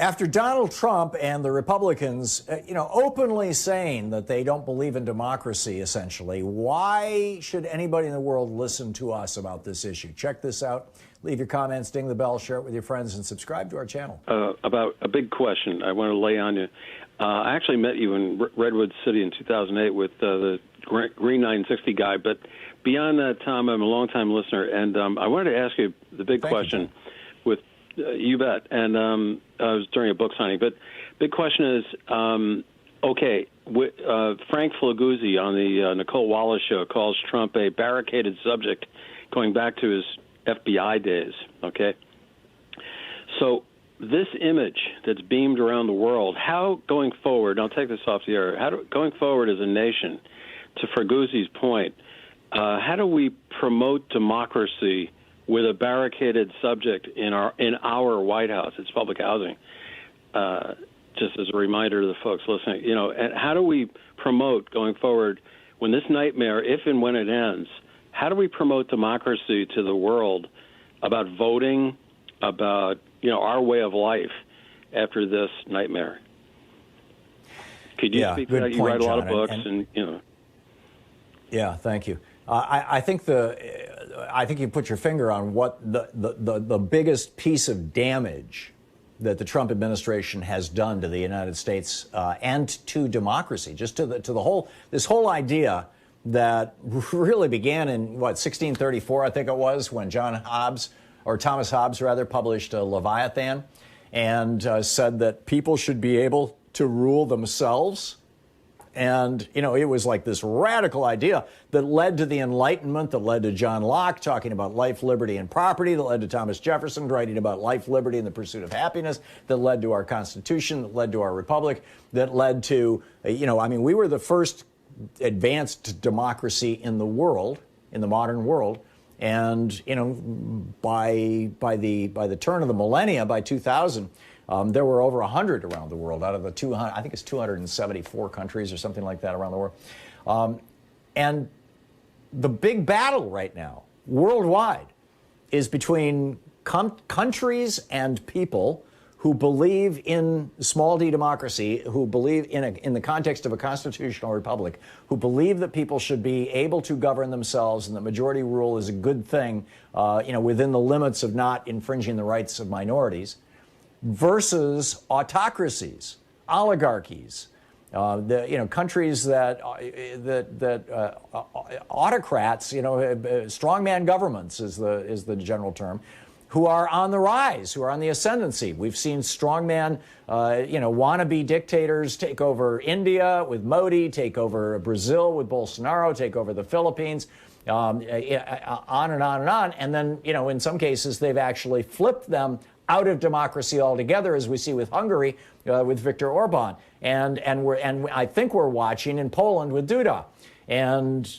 After Donald Trump and the Republicans, openly saying that they don't believe in democracy, essentially, why should anybody in the world listen to us about this issue? Check this out. Leave your comments, ding the bell, share it with your friends, and subscribe to our channel. About a big question I want to lay on you. I actually met you in Redwood City in 2008 with the Green 960 guy. But beyond that, Tom, I'm a longtime listener, and I wanted to ask you the big question. You bet. And it was during a book signing. But big question is, Frank Flaguzzi on the Nicole Wallace show calls Trump a barricaded subject going back to his FBI days, okay? So this image that's beamed around the world, how going forward, and I'll take this off the air, going forward as a nation, to Fraguzzi's point, how do we promote democracy with a barricaded subject in our White House? It's public housing. Just as a reminder to the folks listening, and how do we promote going forward when this nightmare, if and when it ends, how do we promote democracy to the world about voting, about, our way of life after this nightmare? Could you speak to that? You write a lot of books and. Yeah, thank you. I think you put your finger on what the biggest piece of damage that the Trump administration has done to the United States and to democracy, just to this whole idea that really began in 1634, I think it was, when Thomas Hobbes published Leviathan, and said that people should be able to rule themselves. And, it was like this radical idea that led to the Enlightenment, that led to John Locke talking about life, liberty, and property, that led to Thomas Jefferson writing about life, liberty, and the pursuit of happiness, that led to our Constitution, that led to our Republic, that led to, we were the first advanced democracy in the world, in the modern world. And, by the turn of the millennia, by 2000, there were over 100 around the world out of the 200, I think it's 274 countries or something like that around the world. And the big battle right now, worldwide, is between countries and people who believe in small d democracy, who believe in the context of a constitutional republic, who believe that people should be able to govern themselves and that majority rule is a good thing, within the limits of not infringing the rights of minorities, versus autocracies, oligarchies, countries that autocrats, strongman governments is the general term, who are on the rise, who are on the ascendancy. We've seen strongman, wannabe dictators take over India with Modi, take over Brazil with Bolsonaro, take over the Philippines, on and on and on. And then, in some cases, they've actually flipped them out of democracy altogether, as we see with Hungary, with Viktor Orban, and I think we're watching in Poland with Duda. And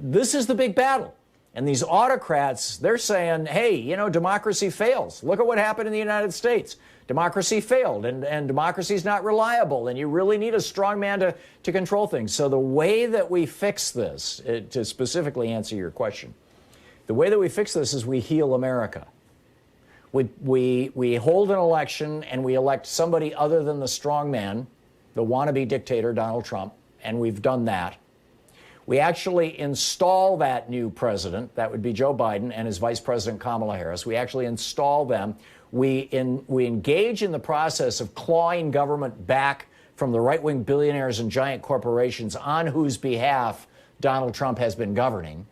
this is the big battle. And these autocrats, they're saying, hey, democracy fails. Look at what happened in the United States. Democracy failed, and democracy is not reliable, and you really need a strong man to control things. So the way that we fix this, to specifically answer your question, the way that we fix this is we heal America. We hold an election and we elect somebody other than the strong man, the wannabe dictator, Donald Trump, and we've done that. We actually install that new president, that would be Joe Biden, and his vice president, Kamala Harris. We actually install them. We engage in the process of clawing government back from the right-wing billionaires and giant corporations on whose behalf Donald Trump has been governing.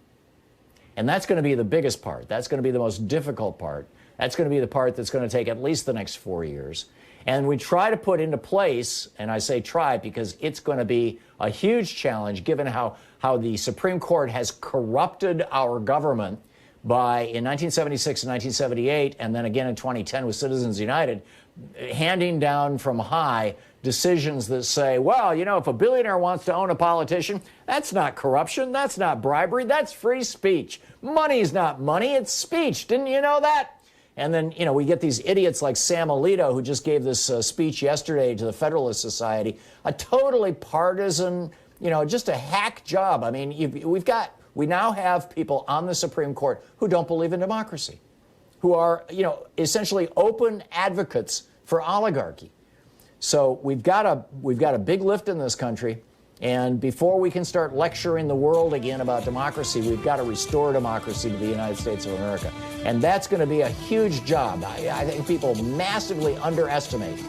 And that's going to be the biggest part. That's going to be the most difficult part. That's going to be the part that's going to take at least the next 4 years. And we try to put into place, and I say try because it's going to be a huge challenge given how the Supreme Court has corrupted our government by, in 1976 and 1978, and then again in 2010 with Citizens United, handing down from high decisions that say, well, if a billionaire wants to own a politician, that's not corruption, that's not bribery, that's free speech. Money's not money, it's speech. Didn't you know that? And then, we get these idiots like Sam Alito, who just gave this speech yesterday to the Federalist Society, a totally partisan, just a hack job. I mean, we now have people on the Supreme Court who don't believe in democracy, who are, essentially open advocates for oligarchy. So we've got a big lift in this country, and before we can start lecturing the world again about democracy, we've got to restore democracy to the United States of America. And that's going to be a huge job. I think people massively underestimate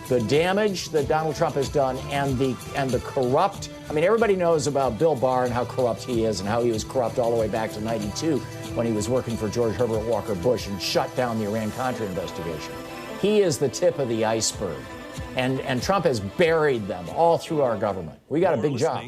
the damage that Donald Trump has done and the corrupt. I mean, everybody knows about Bill Barr and how corrupt he is and how he was corrupt all the way back to '92 when he was working for George Herbert Walker Bush and shut down the Iran-Contra investigation. He is the tip of the iceberg. And Trump has buried them all through our government. We got a big job.